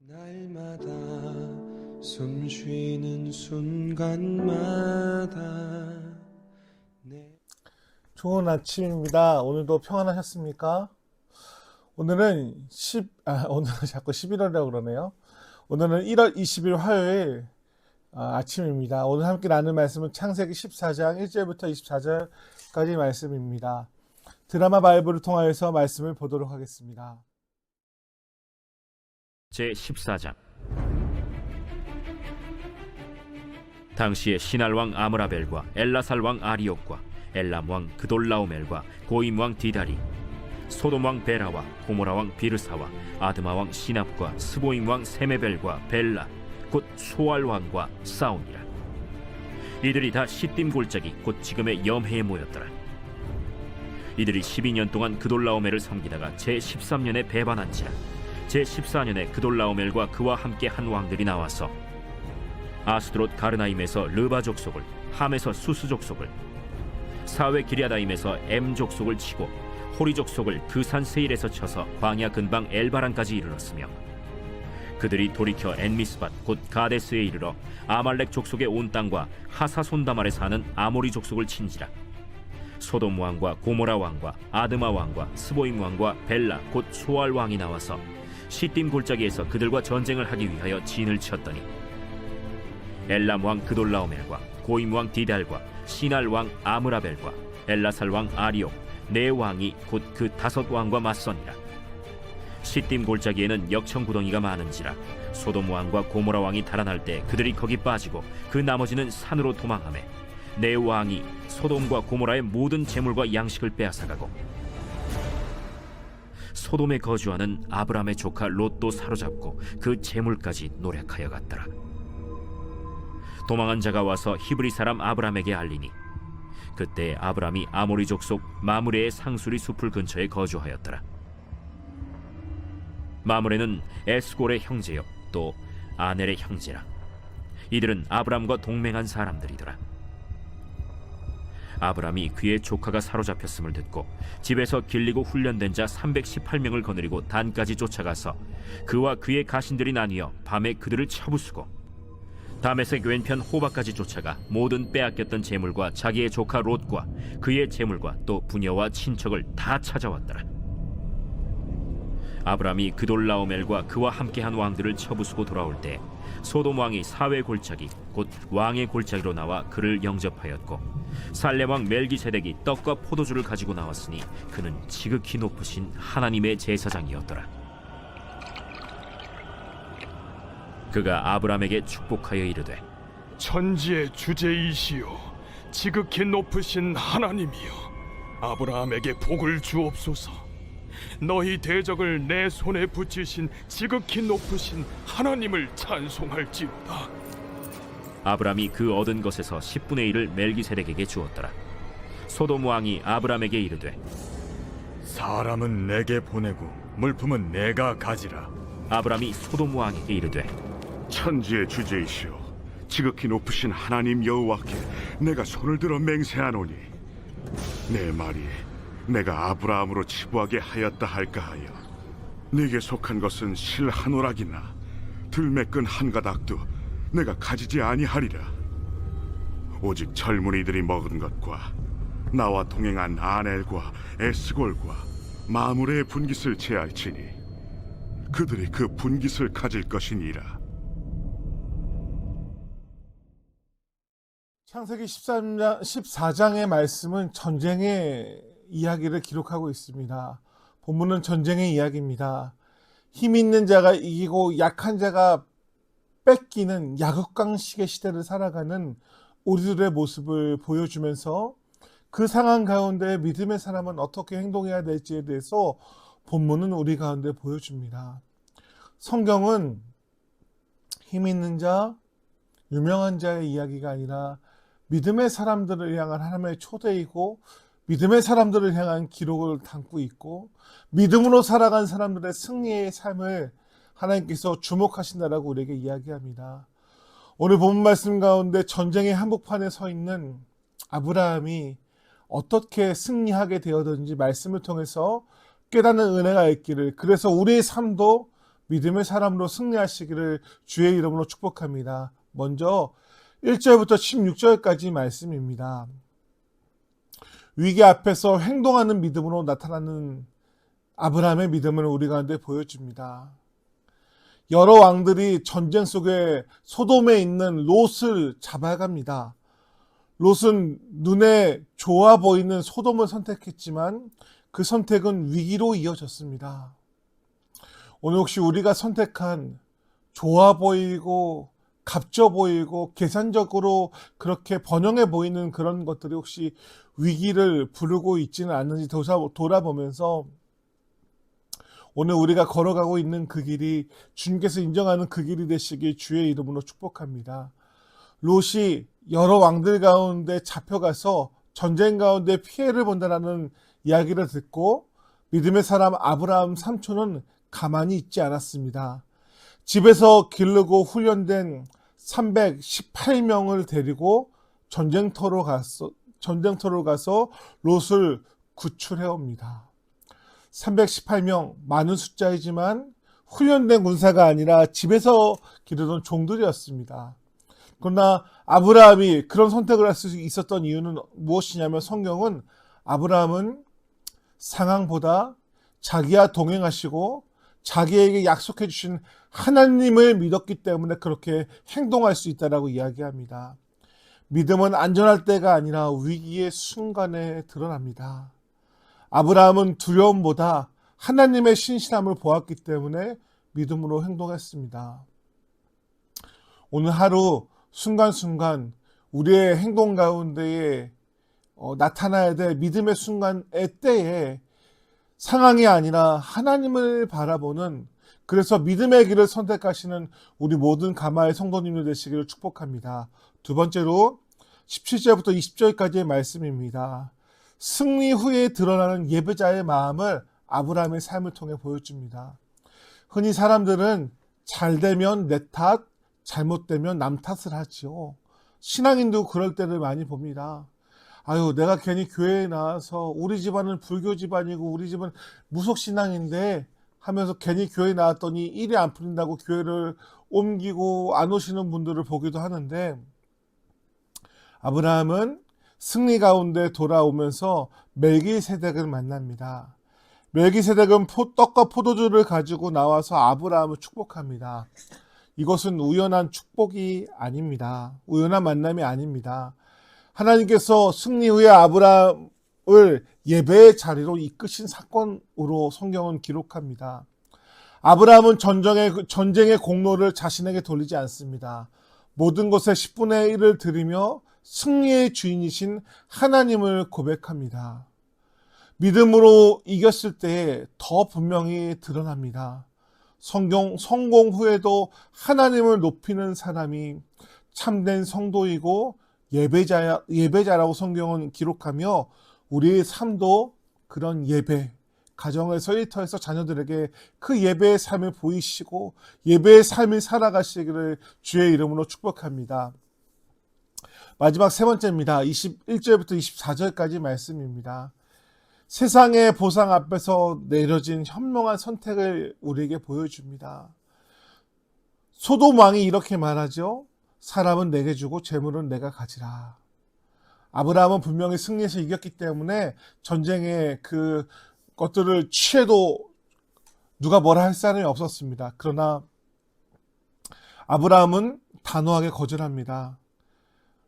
날마다 숨 쉬는 순간마다 좋은 아침입니다. 오늘도 평안하셨습니까? 오늘은 오늘은 자꾸 11월이라고 그러네요. 오늘은 1월 20일 화요일 아침입니다. 오늘 함께 나눌 말씀은 창세기 14장 1절부터 24절까지 말씀입니다. 드라마 바이블을 통하여서 말씀을 보도록 하겠습니다. 제14장. 당시에 시날왕 아므라벨과 엘라살왕 아리옥과 엘람왕 그돌라오멜과 고임왕 디다리, 소돔왕 베라와 고모라왕 비르사와 아드마왕 시납과 스보임왕 세메벨과 벨라 곧 소알왕과 싸우니라. 이들이 다 시딤 골짜기 곧 지금의 염해에 모였더라. 이들이 12년 동안 그돌라오멜을 섬기다가 제13년에 배반한지라. 제14년에 그돌라오멜과 그와 함께 한 왕들이 나와서 아스드롯 가르나임에서 르바 족속을, 함에서 수스 족속을, 사웨 기랴다임에서 엠 족속을 치고 호리 족속을 그 산 세일에서 쳐서 광야 근방 엘바란까지 이르렀으며, 그들이 돌이켜 엔미스밭 곧 가데스에 이르러 아말렉 족속의 온 땅과 하사손다말에 사는 아모리 족속을 친지라. 소돔 왕과 고모라 왕과 아드마 왕과 스보임 왕과 벨라 곧 소알 왕이 나와서 시딤 골짜기에서 그들과 전쟁을 하기 위하여 진을 쳤더니, 엘람 왕 그돌라오멜과 고임 왕 디달과 시날 왕 아므라벨과 엘라살 왕 아리옥 네 왕이 곧 그 5 왕과 맞서니라. 시딤 골짜기에는 역청 구덩이가 많은지라 소돔 왕과 고모라 왕이 달아날 때 그들이 거기 빠지고 그 나머지는 산으로 도망하매, 네 왕이 소돔과 고모라의 모든 재물과 양식을 빼앗아가고 소돔에 거주하는 아브람의 조카 롯도 사로잡고 그 재물까지 노략하여 갔더라. 도망한 자가 와서 히브리 사람 아브람에게 알리니, 그때 아브람이 아모리 족속 마므레의 상수리 숲을 근처에 거주하였더라. 마므레는 에스골의 형제요 또 아넬의 형제라. 이들은 아브람과 동맹한 사람들이더라. 아브람이 그의 조카가 사로잡혔음을 듣고 집에서 길리고 훈련된 자 318명을 거느리고 단까지 쫓아가서 그와 그의 가신들이 나뉘어 밤에 그들을 쳐부수고 다메섹 왼편 호바까지 쫓아가 모든 빼앗겼던 재물과 자기의 조카 롯과 그의 재물과 또 부녀와 친척을 다 찾아왔더라. 아브람이 그돌라오멜과 그와 함께한 왕들을 쳐부수고 돌아올 때 소돔 왕이 사회 골짜기 곧 왕의 골짜기로 나와 그를 영접하였고, 살렘 왕 멜기세덱이 떡과 포도주를 가지고 나왔으니 그는 지극히 높으신 하나님의 제사장이었더라. 그가 아브람에게 축복하여 이르되, 천지의 주제이시오 지극히 높으신 하나님이여, 아브라함에게 복을 주옵소서. 너희 대적을 내 손에 붙이신 지극히 높으신 하나님을 찬송할지로다. 아브람이 그 얻은 것에서 10분의 1을 멜기세덱에게 주었더라. 소돔 왕이 아브람에게 이르되, 사람은 내게 보내고 물품은 내가 가지라. 아브람이 소돔 왕에게 이르되, 천지의 주제이시오 지극히 높으신 하나님 여호와께 내가 손을 들어 맹세하노니, 내 말이 내가 아브라함으로 치부하게 하였다 할까 하여 네게 속한 것은 실 한 오락이나 들매끈 한 가닥도 내가 가지지 아니하리라. 오직 젊은이들이 먹은 것과 나와 동행한 아넬과 에스골과 마므레의 분깃을 제할지니 그들이 그 분깃을 가질 것이니라. 창세기 14장의 말씀은 전쟁의 이야기를 기록하고 있습니다. 본문은 전쟁의 이야기입니다. 힘 있는 자가 이기고 약한 자가 뺏기는 약육강식의 시대를 살아가는 우리들의 모습을 보여주면서 그 상황 가운데 믿음의 사람은 어떻게 행동해야 될지에 대해서 본문은 우리 가운데 보여줍니다. 성경은 힘 있는 자, 유명한 자의 이야기가 아니라 믿음의 사람들을 향한 하나님의 초대이고, 믿음의 사람들을 향한 기록을 담고 있고, 믿음으로 살아간 사람들의 승리의 삶을 하나님께서 주목하신다라고 우리에게 이야기합니다. 오늘 본문 말씀 가운데 전쟁의 한복판에 서 있는 아브라함이 어떻게 승리하게 되었는지 말씀을 통해서 깨닫는 은혜가 있기를, 그래서 우리의 삶도 믿음의 사람으로 승리하시기를 주의 이름으로 축복합니다. 먼저 1절부터 16절까지 말씀입니다. 위기 앞에서 행동하는 믿음으로 나타나는 아브라함의 믿음을 우리 가운데 보여줍니다. 여러 왕들이 전쟁 속에 소돔에 있는 롯을 잡아갑니다. 롯은 눈에 좋아 보이는 소돔을 선택했지만 그 선택은 위기로 이어졌습니다. 오늘 혹시 우리가 선택한 좋아 보이고 값져 보이고 계산적으로 그렇게 번영해 보이는 그런 것들이 혹시 위기를 부르고 있지는 않는지 돌아보면서 오늘 우리가 걸어가고 있는 그 길이 주님께서 인정하는 그 길이 되시길 주의 이름으로 축복합니다. 롯이 여러 왕들 가운데 잡혀가서 전쟁 가운데 피해를 본다라는 이야기를 듣고 믿음의 사람 아브라함 삼촌은 가만히 있지 않았습니다. 집에서 기르고 훈련된 318명을 데리고 전쟁터로 가서 롯을 구출해 옵니다. 318명, 많은 숫자이지만 훈련된 군사가 아니라 집에서 기르던 종들이었습니다. 그러나 아브라함이 그런 선택을 할 수 있었던 이유는 무엇이냐면 성경은 아브라함은 상황보다 자기와 동행하시고 자기에게 약속해 주신 하나님을 믿었기 때문에 그렇게 행동할 수 있다라고 이야기합니다. 믿음은 안전할 때가 아니라 위기의 순간에 드러납니다. 아브라함은 두려움보다 하나님의 신실함을 보았기 때문에 믿음으로 행동했습니다. 오늘 하루 순간순간 우리의 행동 가운데에 나타나야 될 믿음의 순간의 때에 상황이 아니라 하나님을 바라보는, 그래서 믿음의 길을 선택하시는 우리 모든 가마의 성도님들 되시기를 축복합니다. 두 번째로 17절부터 20절까지의 말씀입니다. 승리 후에 드러나는 예배자의 마음을 아브라함의 삶을 통해 보여줍니다. 흔히 사람들은 잘 되면 내 탓, 잘못되면 남 탓을 하지요. 신앙인도 그럴 때를 많이 봅니다. 아유, 내가 괜히 교회에 나와서 우리 집안은 불교 집안이고 우리 집은 무속신앙인데 하면서 괜히 교회에 나왔더니 일이 안 풀린다고 교회를 옮기고 안 오시는 분들을 보기도 하는데, 아브라함은 승리 가운데 돌아오면서 멜기세덱을 만납니다. 멜기세덱은 떡과 포도주를 가지고 나와서 아브라함을 축복합니다. 이것은 우연한 축복이 아닙니다. 우연한 만남이 아닙니다. 하나님께서 승리 후에 아브라함을 예배의 자리로 이끄신 사건으로 성경은 기록합니다. 아브라함은 전쟁의 공로를 자신에게 돌리지 않습니다. 모든 것에 10분의 1을 드리며 승리의 주인이신 하나님을 고백합니다. 믿음으로 이겼을 때 더 분명히 드러납니다. 성공 후에도 하나님을 높이는 사람이 참된 성도이고 예배자라고 성경은 기록하며 우리의 삶도 그런 예배, 가정에서 일터에서 자녀들에게 그 예배의 삶을 보이시고 예배의 삶을 살아가시기를 주의 이름으로 축복합니다. 마지막 세 번째입니다. 21절부터 24절까지 말씀입니다. 세상의 보상 앞에서 내려진 현명한 선택을 우리에게 보여줍니다. 소돔 왕이 이렇게 말하죠. 사람은 내게 주고 재물은 내가 가지라. 아브라함은 분명히 승리해서 이겼기 때문에 전쟁의 그 것들을 취해도 누가 뭐라 할 사람이 없었습니다. 그러나 아브라함은 단호하게 거절합니다.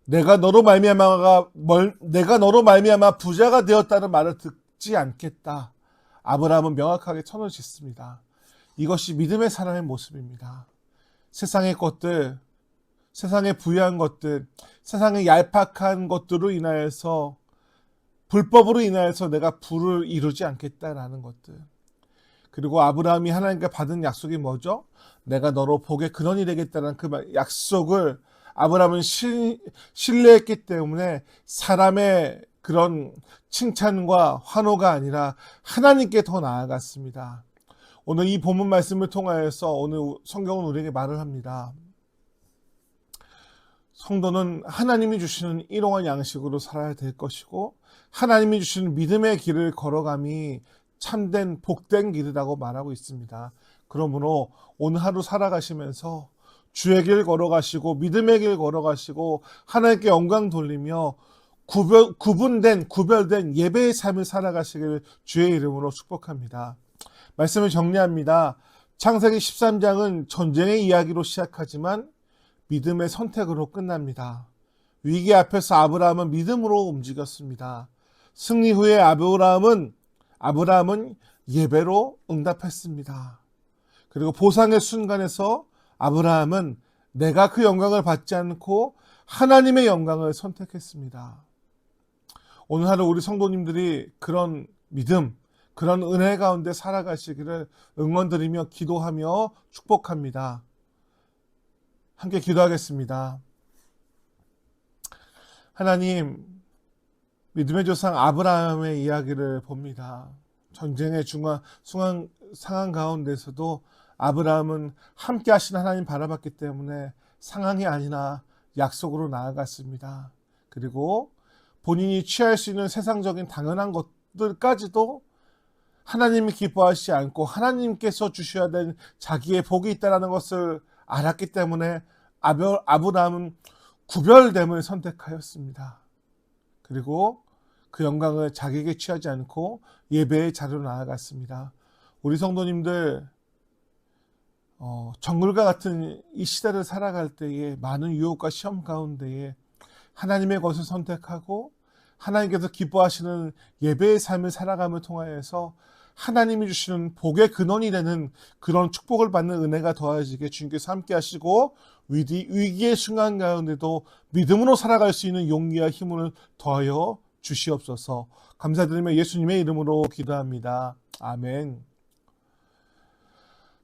내가 너로 말미암아 부자가 되었다는 말을 듣지 않겠다. 아브라함은 명확하게 선을 짓습니다. 이것이 믿음의 사람의 모습입니다. 세상의 것들, 세상의 부유한 것들, 세상의 얄팍한 것들로 인하여서, 불법으로 인하여서 내가 부를 이루지 않겠다라는 것들. 그리고 아브라함이 하나님께 받은 약속이 뭐죠? 내가 너로 복의 근원이 되겠다는 그 약속을 아브라함은 신뢰했기 때문에 사람의 그런 칭찬과 환호가 아니라 하나님께 더 나아갔습니다. 오늘 이 본문 말씀을 통하여서 오늘 성경은 우리에게 말을 합니다. 성도는 하나님이 주시는 일용할 양식으로 살아야 될 것이고 하나님이 주시는 믿음의 길을 걸어감이 참된 복된 길이라고 말하고 있습니다. 그러므로 오늘 하루 살아가시면서 주의 길 걸어가시고 믿음의 길 걸어가시고 하나님께 영광 돌리며 구별된 예배의 삶을 살아가시길 주의 이름으로 축복합니다. 말씀을 정리합니다. 창세기 13장은 전쟁의 이야기로 시작하지만 믿음의 선택으로 끝납니다. 위기 앞에서 아브라함은 믿음으로 움직였습니다. 승리 후에 아브라함은 예배로 응답했습니다. 그리고 보상의 순간에서 아브라함은 내가 그 영광을 받지 않고 하나님의 영광을 선택했습니다. 오늘 하루 우리 성도님들이 그런 믿음, 그런 은혜 가운데 살아가시기를 응원드리며 기도하며 축복합니다. 함께 기도하겠습니다. 하나님, 믿음의 조상 아브라함의 이야기를 봅니다. 전쟁의 상황 가운데서도 아브라함은 함께 하신 하나님 바라봤기 때문에 상황이 아니라 약속으로 나아갔습니다. 그리고 본인이 취할 수 있는 세상적인 당연한 것들까지도 하나님이 기뻐하시지 않고 하나님께서 주셔야 될 자기의 복이 있다는 것을 알았기 때문에 아브라함은 구별됨을 선택하였습니다. 그리고 그 영광을 자기에게 취하지 않고 예배의 자리로 나아갔습니다. 우리 성도님들 정글과 같은 이 시대를 살아갈 때에 많은 유혹과 시험 가운데에 하나님의 것을 선택하고 하나님께서 기뻐하시는 예배의 삶을 살아감을 통하여서 하나님이 주시는 복의 근원이 되는 그런 축복을 받는 은혜가 더해지게 주님께서 함께 하시고 위기의 순간 가운데도 믿음으로 살아갈 수 있는 용기와 힘을 더하여 주시옵소서. 감사드리며 예수님의 이름으로 기도합니다. 아멘.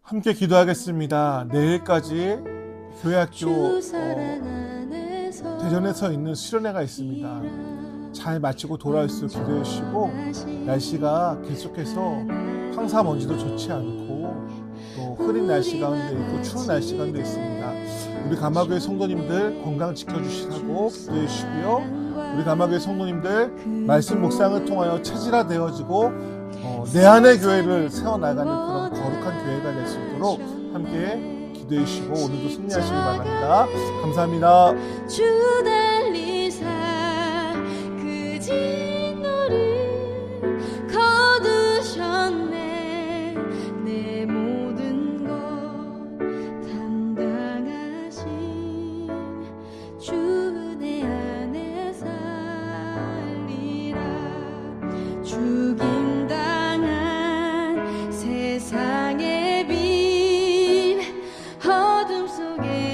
함께 기도하겠습니다. 내일까지 교회학교 대전에서 있는 수련회가 있습니다. 잘 마치고 돌아올 수 기도해 주시고, 날씨가 계속해서 황사먼지도 좋지 않고 또 흐린 날씨 가운데 있고 추운 날씨 가운데 있습니다. 우리 가마교회 성도님들 건강 지켜주시라고 기도해 주시고요. 우리 가마교회 성도님들 말씀 묵상을 통하여 체질화되어지고 내 안의 교회를 세워나가는 그런 거룩한 교회가 될 수 있도록 함께 기도해 주시고 오늘도 승리하시기 바랍니다. 감사합니다. 주 달리사 그 진노를 거두셨네. 내 모든 것 담당하신 주 내 안에 살리라. 죽임당한 세상의 빛 어둠 속에